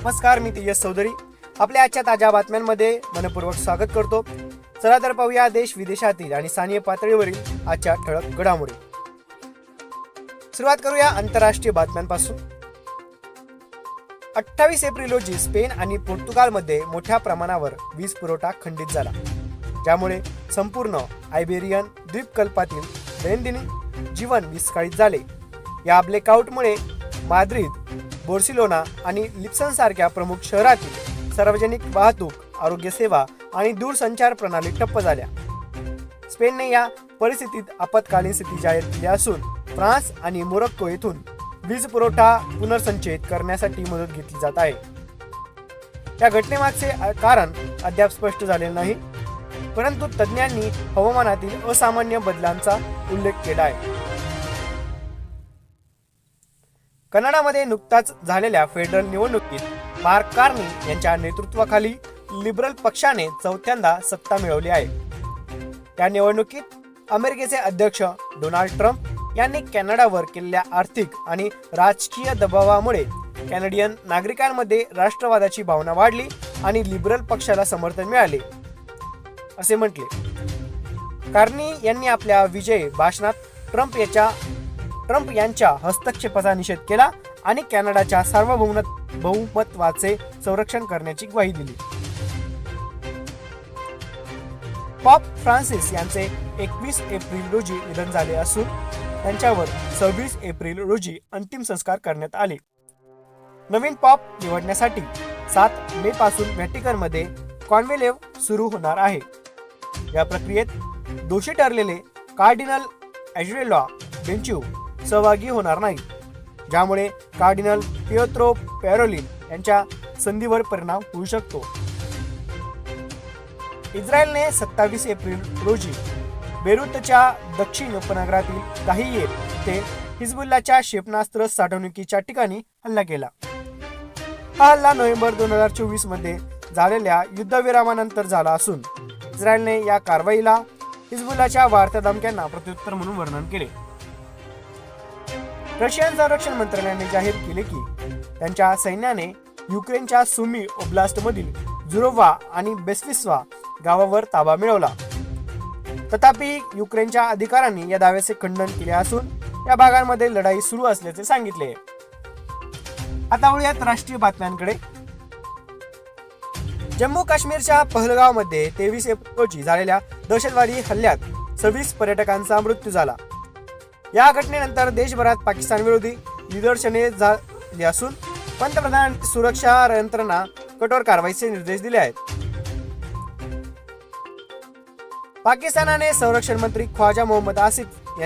नमस्कार, मी तेजस चौधरी. आपल्या आजच्या ताज्या बातम्यांमध्ये मनपूर्वक स्वागत करतो. चला तर पाहूया देश विदेशातील आणि स्थानीय पातळीवरील आजच्या ठळक घडामोडी. सुरुवात करूया आंतरराष्ट्रीय बातम्यांपासून. 28 एप्रिल रोजी स्पेन आणि पोर्तुगालमध्ये मोठ्या प्रमाणावर वीज पुरवठा खंडित झाला, ज्यामुळे संपूर्ण आयबेरियन द्वीपकल्पातील दैनंदिन जीवन विस्कळीत झाले. या ब्लॅकआउटमुळे माद्रिद, बार्सिलोना आणि लिस्बन सारख्या प्रमुख शहरातील सार्वजनिक वाहतूक, आरोग्य सेवा आणि दूरसंचार प्रणाली ठप्प झाल्या. स्पेनने या परिस्थितीत आपत्कालीन स्थिती जाहीर केली असून फ्रान्स आणि मोरोक्को येथून वीज पुरवठा पुनर्संचयित करण्यासाठी मदत घेतली जात आहे. या घटनेमागचे कारण अद्याप स्पष्ट झालेले नाही, परंतु तज्ज्ञांनी हवामानातील असामान्य बदलांचा उल्लेख केला आहे. कनाडामध्ये नुकताच झालेल्या फेडरल निवडणुकीत मार्क कार्नी यांच्या नेतृत्वाखाली लिबरल पक्षाने चौथ्यांदा सत्ता मिळवली आहे. या निवडणुकीत अमेरिकेचे अध्यक्ष डोनाल्ड ट्रम्प यांनी कॅनडावर केलेल्या आर्थिक आणि राजकीय दबावामुळे कॅनडियन नागरिकांमध्ये राष्ट्रवादाची भावना वाढली आणि लिबरल पक्षाला समर्थन मिळाले, असे म्हटले. कार्नी यांनी आपल्या विजयी भाषणात ट्रम्प यांच्या हस्तक्षेपाचा निषेध केला आणि कॅनडाच्या सार्वभौमत्वाचे संरक्षण करण्याची ग्वाही दिली. पॉप फ्रान्सिस यांचे 21 एप्रिल रोजी निधन झाले असून त्यांच्यावर 26 एप्रिल रोजी अंतिम संस्कार करण्यात आले. नवीन पॉप निवडण्यासाठी 7 मे पासून व्हॅटिकनमध्ये कॉन्क्लेव्ह सुरू होणार आहे. या प्रक्रियेत दोषी ठरलेले कार्डिनल ॲंजेलो बेंचू सहभागी होणार नाही, ज्यामुळे कार्डिनल पिएत्रो पॅरोलिन यांच्या संधीवर परिणाम होऊ शकतो. इस्रायलने 27 एप्रिल रोजी बेरूतच्या दक्षिण उपनगरातील दाहिये ते हिजबुल्लाच्या क्षेपणास्त्र साठवणुकीच्या ठिकाणी हल्ला केला. हा हल्ला नोव्हेंबर 2024 मध्ये झालेल्या युद्धविरामानंतर झाला असून इस्रायलने या कारवाईला हिजबुल्लाच्या वाढत्या धमक्यांना प्रत्युत्तर म्हणून वर्णन केले. रशियन संरक्षण मंत्रालयाने जाहीर केले की त्यांच्या सैन्याने युक्रेनच्या सुमी ओब्लास्टमधील झुरोव्हा आणि बेस्विस्वा गावावर ताबा मिळवला. तथापि युक्रेनच्या अधिकाऱ्यांनी या दाव्याचे खंडन केले असून या भागांमध्ये लढाई सुरू असल्याचे सांगितले. आता वळूयात राष्ट्रीय बातम्यांकडे. जम्मू काश्मीरच्या पहलगावमध्ये 23 एप्रिल रोजी झालेल्या दहशतवादी हल्ल्यात 26 पर्यटकांचा मृत्यू झाला. या घटनेनंतर देशभरात पाकिस्तान विरोधी निदर्शने झाली असून पंतप्रधानांनी सुरक्षा यंत्रणा कठोर कारवाईचे निर्देश दिले आहेत. पाकिस्तानाने संरक्षण मंत्री ख्वाजा मोहम्मद आसिफ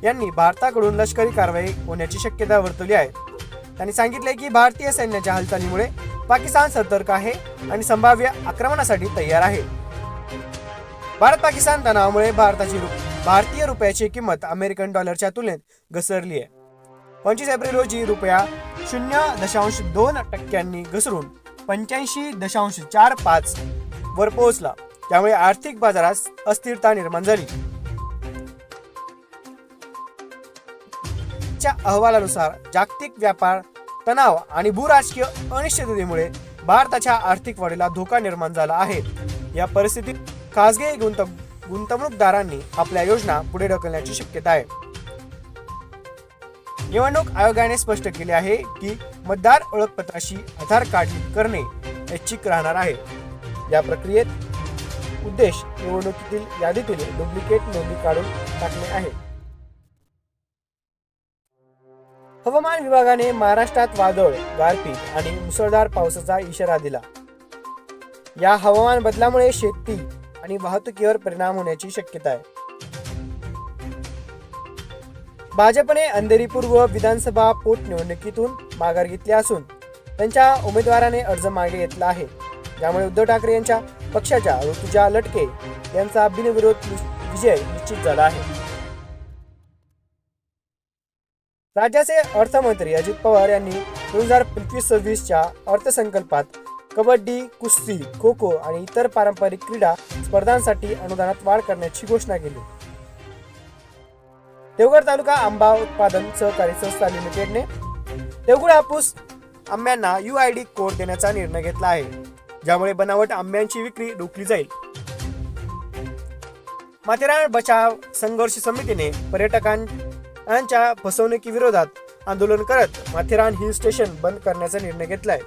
यांनी भारताकडून लष्करी कारवाई होण्याची शक्यता वर्तवली आहे. त्यांनी सांगितले की भारतीय सैन्याच्या हालचालीमुळे पाकिस्तान सतर्क आहे आणि संभाव्य आक्रमणासाठी तयार आहे. भारत पाकिस्तान तणावामुळे भारतीय रुपयाची किंमत अमेरिकन डॉलरच्या तुलनेत घसरली आहे. 25 एप्रिल रोजी रुपया 0.2% घसरून 85.45 वर पोहोचला, त्यामुळे आर्थिक बाजारात अस्थिरता निर्माण झाली. च्या अहवालानुसार जागतिक व्यापार तणाव आणि भूराजकीय अनिश्चिततेमुळे भारताच्या आर्थिक वाढीला धोका निर्माण झाला आहे. या परिस्थितीत खासगी गुंतवणूकदारांनी आपल्या योजना पुढे ढकलण्याची शक्यता आहे. निवडणूक आयोगाने स्पष्ट केले आहे की मतदार ओळखपत्राशी आधार कार्ड लिंक करणे ऐच्छिक राहणार आहे. या प्रक्रियेत उद्देश निवडणुकीतील यादीतील डुप्लिकेट नोंदी काढून टाकणे आहे. हवामान विभागाने महाराष्ट्रात वादळ, गारपीट आणि मुसळधार पावसाचा इशारा दिला. या हवामान बदलामुळे शेती आणि वाहतुकीवर परिणाम होण्याची शक्यता आहे. भाजपने अंधेरी पूर्व विधानसभा पोटनिवडणुकीतून माघार घेतली असून त्यांच्या उमेदवाराने अर्ज मागे घेतला आहे, ज्यामुळे उद्धव ठाकरे यांच्या पक्षाच्या ऋतुजा लटके यांचा बिनविरोध विजय निश्चित झाला आहे. राज्याचे अर्थमंत्री अजित पवार यांनी 2025-26च्या अर्थसंकल्पात कबड्डी, कुस्ती, खो खो आणि इतर पारंपरिक क्रीडा स्पर्धांसाठी अनुदानात वाढ करण्याची घोषणा केली. देवगड तालुका आंबा उत्पादन सहकारी संस्था लिमिटेडने देवगड हापूस आंब्यांना UID कोड देण्याचा निर्णय घेतला आहे, ज्यामुळे बनावट आंब्यांची विक्री रोखली जाईल. माथेरान बचाव संघर्ष समितीने पर्यटकांच्या फसवणुकीविरोधात आंदोलन करत माथेरान हिल स्टेशन बंद करण्याचा निर्णय घेतलाय.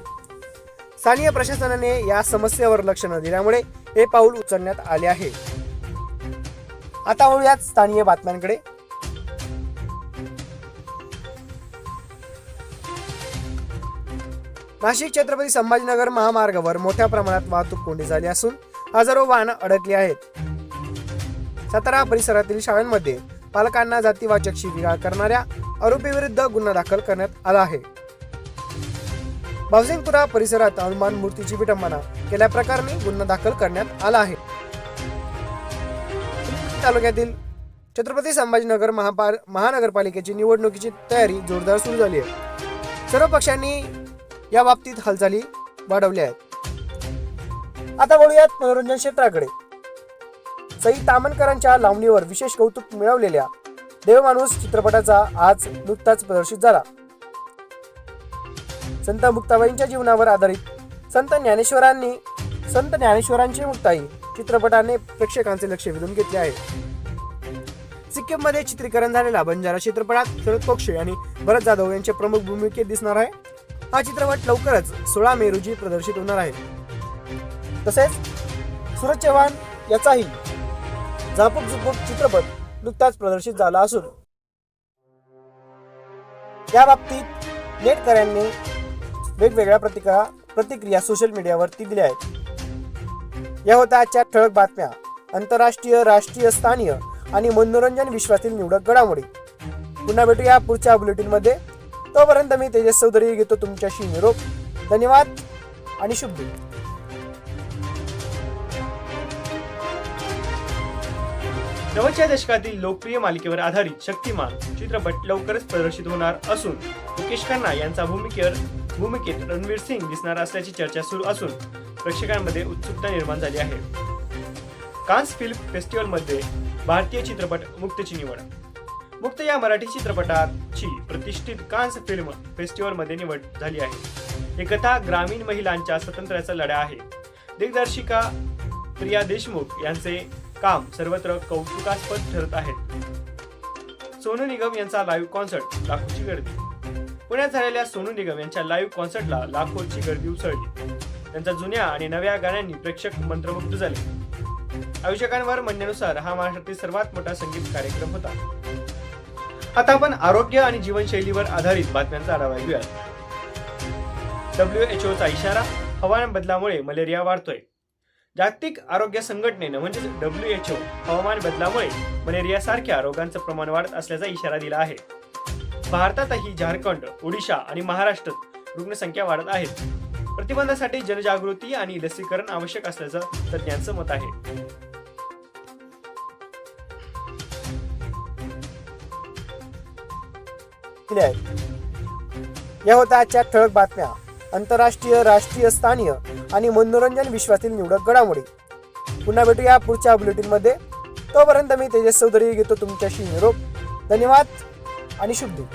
स्थानिक प्रशासनाने या समस्येवर लक्ष न दिल्यामुळे हे पाऊल उचलण्यात आले आहे. आता वळूयात स्थानिक बातम्यांकडे. नाशिक छत्रपती संभाजीनगर महामार्गावर मोठ्या प्रमाणात वाहतूक कोंडी झाली असून हजारो वाहनं अडकली आहेत. सातारा परिसरातील शाळांमध्ये पालकांना जातीवाचक शिवीगाळ करणाऱ्या आरोपीविरुद्ध गुन्हा दाखल करण्यात आला आहे. भावसिंगपुरा परिसरात हनुमान मूर्तीची विटंबना केल्याप्रकरणी गुन्हा दाखल करण्यात आला आहे. तालुक्यातील छत्रपती संभाजीनगर महानगरपालिकेची निवडणुकीची तयारी जोरदार सुरू झाली आहे. सर्व पक्षांनी या बाबतीत हालचाली वाढवल्या आहेत. आता वळूयात मनोरंजन क्षेत्राकडे. सई तामणकरांच्या लावणीवर विशेष कौतुक मिळवलेल्या देवमाणूस चित्रपटाचा आज नुकताच प्रदर्शित झाला. संत मुक्ताबाईंच्या जीवनावर आधारित संत ज्ञानेश्वरांची मुक्ताई चित्रपटाने प्रेक्षकांचे लक्ष वेधून घेतले आहे. सिक्कीममध्ये चित्रीकरण झालेला बंजारा चित्रपटात शरद पोक्षे आणि भरत जाधव यांचे प्रमुख भूमिकेत दिसणार आहे. हा चित्रपट लवकरच 16 मे रोजी प्रदर्शित होणार आहे. तसेच सूरज चव्हाण याचाही झापूक झुपूक चित्रपट नुकताच प्रदर्शित झाला असून या बाबतीत नेटकऱ्यांनी वेगवेगळ्या प्रतिक्रिया सोशल मीडियावरती दिल्या आहेत. या होत्या आजच्या ठळक बातम्या. आंतरराष्ट्रीय, राष्ट्रीय, स्थानीय आणि मनोरंजन विश्वातील निवडक घडामोडी. पुन्हा भेटूया पुढच्या बुलेटिनमध्ये. तोपर्यंत मी तेजस चौधरी घेतो तुमच्याशी निरोप. धन्यवाद आणि शुभ दिन. नव्वदच्या दशकातील लोकप्रिय मालिकेवर आधारित शक्तिमान चित्रपट लवकरच प्रदर्शित होणार असून मुकेश खन्ना यांचा भूमिकेत रणवीर सिंग दिसणार असल्याची चर्चा सुरू असून प्रेक्षकांमध्ये उत्सुकता निर्माण झाली आहे. कान्स फिल्म फेस्टिवलमध्ये भारतीय चित्रपट मुक्तची निवड. मुक्त या मराठी चित्रपटाची प्रतिष्ठित कान्स फिल्म फेस्टिवलमध्ये निवड झाली आहे. ही कथा ग्रामीण महिलांच्या स्वातंत्र्याचा लढा आहे. दिग्दर्शिका प्रिया देशमुख यांचे काम सर्वत्र कौतुकास्पद ठरत आहेत. सोनू निगम यांचा लाईव्ह कॉन्सर्ट, लाखोची गर्दी. पुण्यात झालेल्या सोनू निगम यांच्या लाईव्ह कॉन्सर्टला लाखोची गर्दी उसळली. त्यांच्या जुन्या आणि नव्या गाण्यांनी प्रेक्षक मंत्रमुग्ध झाले. आयोजकांवर म्हणण्यानुसार हा महाराष्ट्रातील सर्वात मोठा संगीत कार्यक्रम होता. आता आपण आरोग्य आणि जीवनशैलीवर आधारित बातम्यांचा आढावा घेऊया. WHO चा इशारा, हवामान बदलामुळे मलेरिया वाढतोय. जागतिक आरोग्य संघटनेनं म्हणजे WHO हवामान बदलामुळे मलेरिया सारख्या रोगांचं प्रमाण वाढत असल्याचा इशारा दिला आहे. भारतातही झारखंड, ओडिशा आणि महाराष्ट्रात रुग्णसंख्या वाढत आहे. प्रतिबंधासाठी जनजागृती आणि लसीकरण आवश्यक असल्याचं तज्ज्ञांचं मत आहे. या होत्या आजच्या ठळक बातम्या. आंतरराष्ट्रीय, राष्ट्रीय, स्थानीय आणि मनोरंजन विश्वातील निवडक घडामोडी. पुन्हा भेटूया पुढच्या बुलेटिनमध्ये. तोपर्यंत मी तेजस चौधरी घेतो तुमच्याशी निरोप. धन्यवाद आणि शुभ दिन.